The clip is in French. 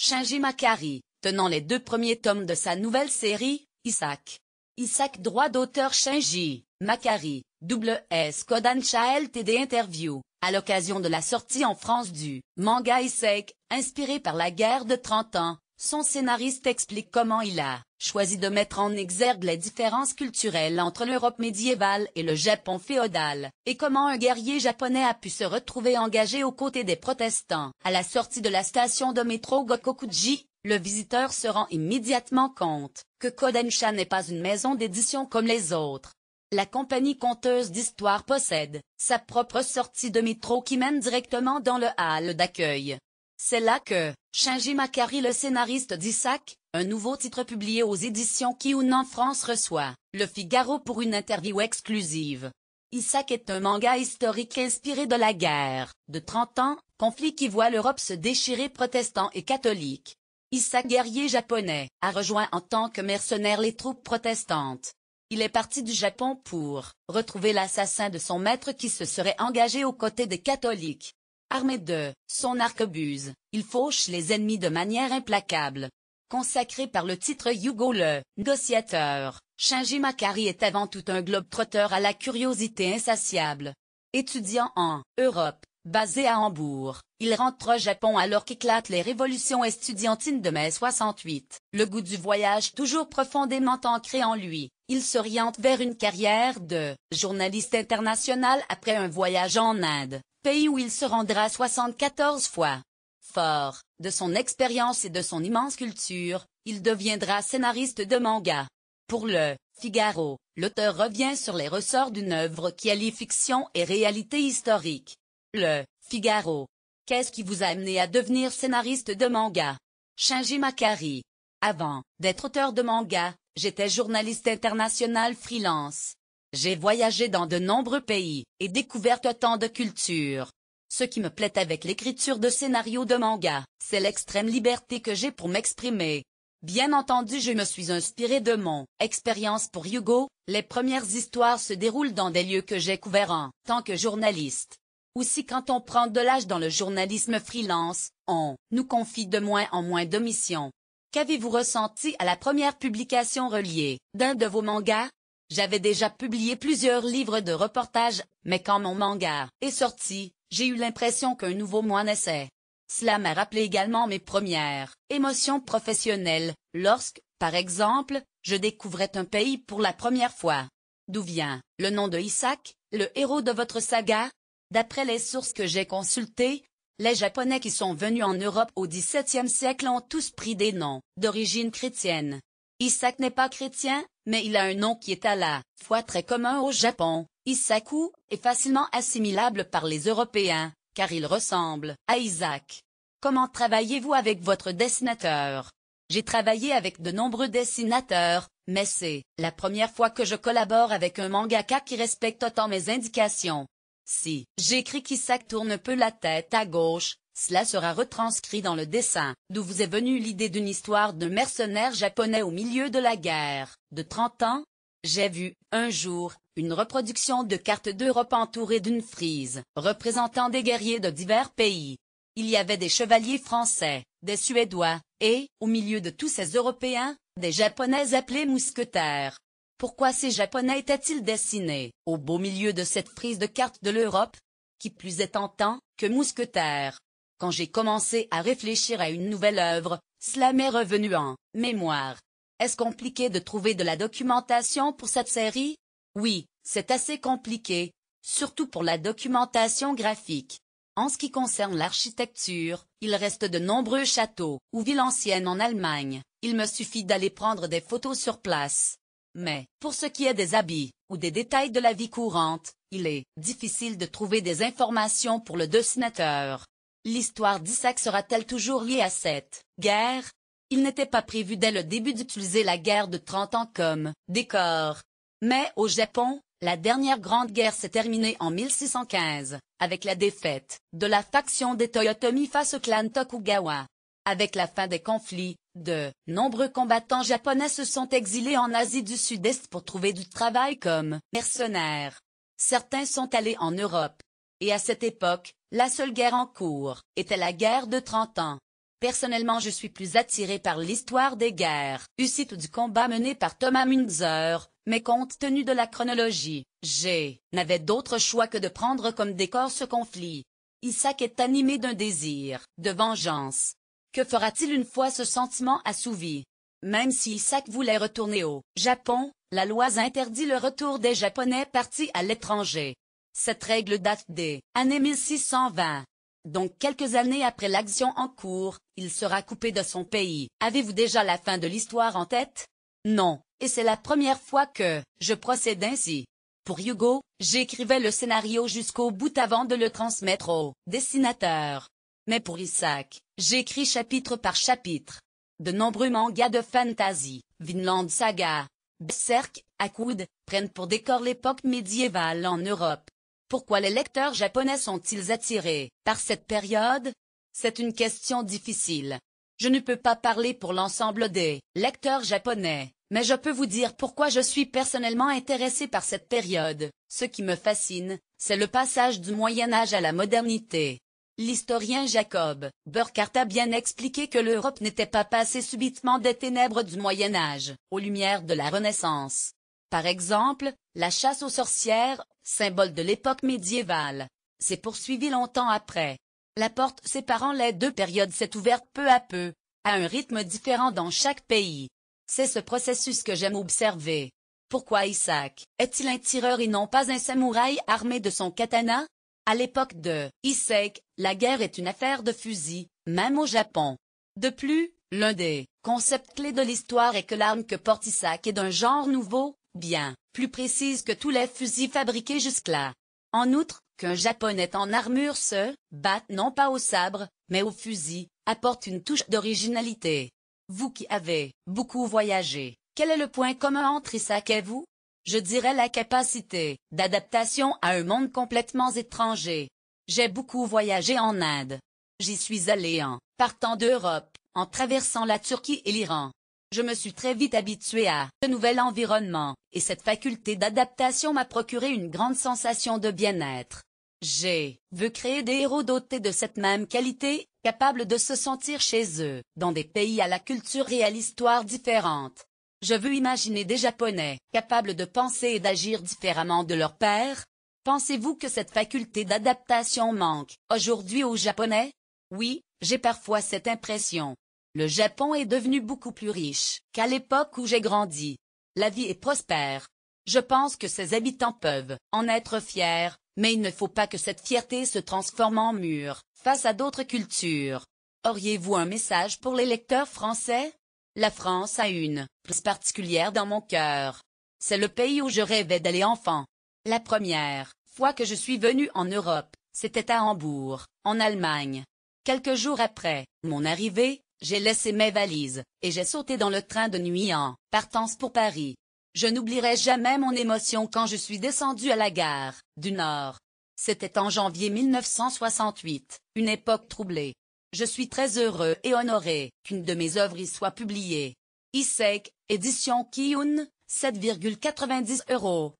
Shinji Makari, tenant les 2 premiers tomes de sa nouvelle série, Isaac. Isaac droit d'auteur Shinji Makari, WS Kodansha Ltd Interview, à l'occasion de la sortie en France du manga Isaac, inspiré par la guerre de 30 ans, son scénariste explique comment il a choisi de mettre en exergue les différences culturelles entre l'Europe médiévale et le Japon féodal, et comment un guerrier japonais a pu se retrouver engagé aux côtés des protestants. À la sortie de la station de métro Gokokuji, le visiteur se rend immédiatement compte que Kodansha n'est pas une maison d'édition comme les autres. La compagnie conteuse d'histoires possède sa propre sortie de métro qui mène directement dans le hall d'accueil. C'est là que Shinji Makari, le scénariste d'Isaac, un nouveau titre publié aux éditions Kiun en France, reçoit Le Figaro pour une interview exclusive. Isaac est un manga historique inspiré de la guerre de 30 ans, conflit qui voit l'Europe se déchirer protestants et catholiques. Isaac, guerrier japonais, a rejoint en tant que mercenaire les troupes protestantes. Il est parti du Japon pour retrouver l'assassin de son maître qui se serait engagé aux côtés des catholiques. Armé de son arquebuse, il fauche les ennemis de manière implacable. Consacré par le titre Hugo le négociateur, Shinji Makari est avant tout un globe-trotteur à la curiosité insatiable. Étudiant en Europe, basé à Hambourg, il rentre au Japon alors qu'éclatent les révolutions estudiantines de mai 68. Le goût du voyage toujours profondément ancré en lui, il s'oriente vers une carrière de journaliste international après un voyage en Inde, pays où il se rendra 74 fois. Fort de son expérience et de son immense culture, il deviendra scénariste de manga. Pour le Figaro, l'auteur revient sur les ressorts d'une œuvre qui allie fiction et réalité historique. Le Figaro. Qu'est-ce qui vous a amené à devenir scénariste de manga? Shinji Makari. Avant d'être auteur de manga, j'étais journaliste international freelance. J'ai voyagé dans de nombreux pays et découvert autant de cultures. Ce qui me plaît avec l'écriture de scénarios de manga, c'est l'extrême liberté que j'ai pour m'exprimer. Bien entendu, je me suis inspiré de mon expérience pour Hugo. Les premières histoires se déroulent dans des lieux que j'ai couverts en tant que journaliste. Aussi, quand on prend de l'âge dans le journalisme freelance, on nous confie de moins en moins de missions. Qu'avez-vous ressenti à la première publication reliée d'un de vos mangas? J'avais déjà publié plusieurs livres de reportages, mais quand mon manga est sorti, j'ai eu l'impression qu'un nouveau moi naissait. Cela m'a rappelé également mes premières émotions professionnelles, lorsque, par exemple, je découvrais un pays pour la première fois. D'où vient le nom de Isaac, le héros de votre saga? D'après les sources que j'ai consultées, les Japonais qui sont venus en Europe au XVIIe siècle ont tous pris des noms d'origine chrétienne. Isaac n'est pas chrétien, mais il a un nom qui est à la fois très commun au Japon. Isaku est facilement assimilable par les Européens, car il ressemble à Isaac. Comment travaillez-vous avec votre dessinateur? J'ai travaillé avec de nombreux dessinateurs, mais c'est la première fois que je collabore avec un mangaka qui respecte autant mes indications. Si j'écris qu'Isaac tourne un peu la tête à gauche, cela sera retranscrit dans le dessin. D'où vous est venue l'idée d'une histoire d'un mercenaire japonais au milieu de la guerre de 30 ans? J'ai vu, un jour, une reproduction de cartes d'Europe entourée d'une frise, représentant des guerriers de divers pays. Il y avait des chevaliers français, des Suédois, et, au milieu de tous ces Européens, des Japonais appelés mousquetaires. Pourquoi ces Japonais étaient-ils dessinés au beau milieu de cette frise de cartes de l'Europe? Qui plus est en tant que mousquetaires. Quand j'ai commencé à réfléchir à une nouvelle œuvre, cela m'est revenu en mémoire. Est-ce compliqué de trouver de la documentation pour cette série? Oui, c'est assez compliqué, surtout pour la documentation graphique. En ce qui concerne l'architecture, il reste de nombreux châteaux ou villes anciennes en Allemagne. Il me suffit d'aller prendre des photos sur place. Mais, pour ce qui est des habits, ou des détails de la vie courante, il est difficile de trouver des informations pour le dessinateur. L'histoire d'Isaac sera-t-elle toujours liée à cette guerre? Il n'était pas prévu dès le début d'utiliser la guerre de 30 ans comme décor. Mais au Japon, la dernière grande guerre s'est terminée en 1615, avec la défaite de la faction des Toyotomi face au clan Tokugawa. Avec la fin des conflits, de nombreux combattants japonais se sont exilés en Asie du Sud-Est pour trouver du travail comme mercenaires. Certains sont allés en Europe. Et à cette époque, la seule guerre en cours était la guerre de 30 ans. Personnellement je suis plus attiré par l'histoire des guerres, ou du combat mené par Thomas Müntzer, mais compte tenu de la chronologie, n'avais d'autre choix que de prendre comme décor ce conflit. Isaac est animé d'un désir de vengeance. Que fera-t-il une fois ce sentiment assouvi? Même si Isaac voulait retourner au Japon, la loi interdit le retour des Japonais partis à l'étranger. Cette règle date des années 1620. Donc quelques années après l'action en cours, il sera coupé de son pays. Avez-vous déjà la fin de l'histoire en tête? Non, et c'est la première fois que je procède ainsi. Pour Hugo, j'écrivais le scénario jusqu'au bout avant de le transmettre au dessinateur. Mais pour Isaac, j'écris chapitre par chapitre. De nombreux mangas de fantasy, Vinland Saga, Berserk, Hakud, prennent pour décor l'époque médiévale en Europe. Pourquoi les lecteurs japonais sont-ils attirés par cette période? C'est une question difficile. Je ne peux pas parler pour l'ensemble des lecteurs japonais, mais je peux vous dire pourquoi je suis personnellement intéressé par cette période. Ce qui me fascine, c'est le passage du Moyen Âge à la modernité. L'historien Jacob Burckhardt a bien expliqué que l'Europe n'était pas passée subitement des ténèbres du Moyen Âge aux lumières de la Renaissance. Par exemple, la chasse aux sorcières, symbole de l'époque médiévale, s'est poursuivie longtemps après. La porte séparant les deux périodes s'est ouverte peu à peu, à un rythme différent dans chaque pays. C'est ce processus que j'aime observer. Pourquoi Isaac est-il un tireur et non pas un samouraï armé de son katana? À l'époque de Isaac, la guerre est une affaire de fusil, même au Japon. De plus, l'un des concepts clés de l'histoire est que l'arme que porte Isaac est d'un genre nouveau, bien plus précise que tous les fusils fabriqués jusque-là. En outre, qu'un Japonais en armure se batte non pas au sabre, mais au fusil, apporte une touche d'originalité. Vous qui avez beaucoup voyagé, quel est le point commun entre Isaac et vous? Je dirais la capacité d'adaptation à un monde complètement étranger. J'ai beaucoup voyagé en Inde. J'y suis allé en partant d'Europe, en traversant la Turquie et l'Iran. Je me suis très vite habitué à ce nouvel environnement, et cette faculté d'adaptation m'a procuré une grande sensation de bien-être. Je veux créer des héros dotés de cette même qualité, capables de se sentir chez eux, dans des pays à la culture et à l'histoire différentes. Je veux imaginer des Japonais, capables de penser et d'agir différemment de leurs pairs. Pensez-vous que cette faculté d'adaptation manque aujourd'hui aux Japonais? Oui, j'ai parfois cette impression. Le Japon est devenu beaucoup plus riche qu'à l'époque où j'ai grandi. La vie est prospère. Je pense que ses habitants peuvent en être fiers, mais il ne faut pas que cette fierté se transforme en mur face à d'autres cultures. Auriez-vous un message pour les lecteurs français? La France a une place particulière dans mon cœur. C'est le pays où je rêvais d'aller enfant. La première fois que je suis venu en Europe, c'était à Hambourg, en Allemagne. Quelques jours après mon arrivée, j'ai laissé mes valises, et j'ai sauté dans le train de nuit en partance pour Paris. Je n'oublierai jamais mon émotion quand je suis descendu à la gare du Nord. C'était en janvier 1968, une époque troublée. Je suis très heureux et honoré qu'une de mes œuvres y soit publiée. Isaac, édition Kiyun, 7,90 €.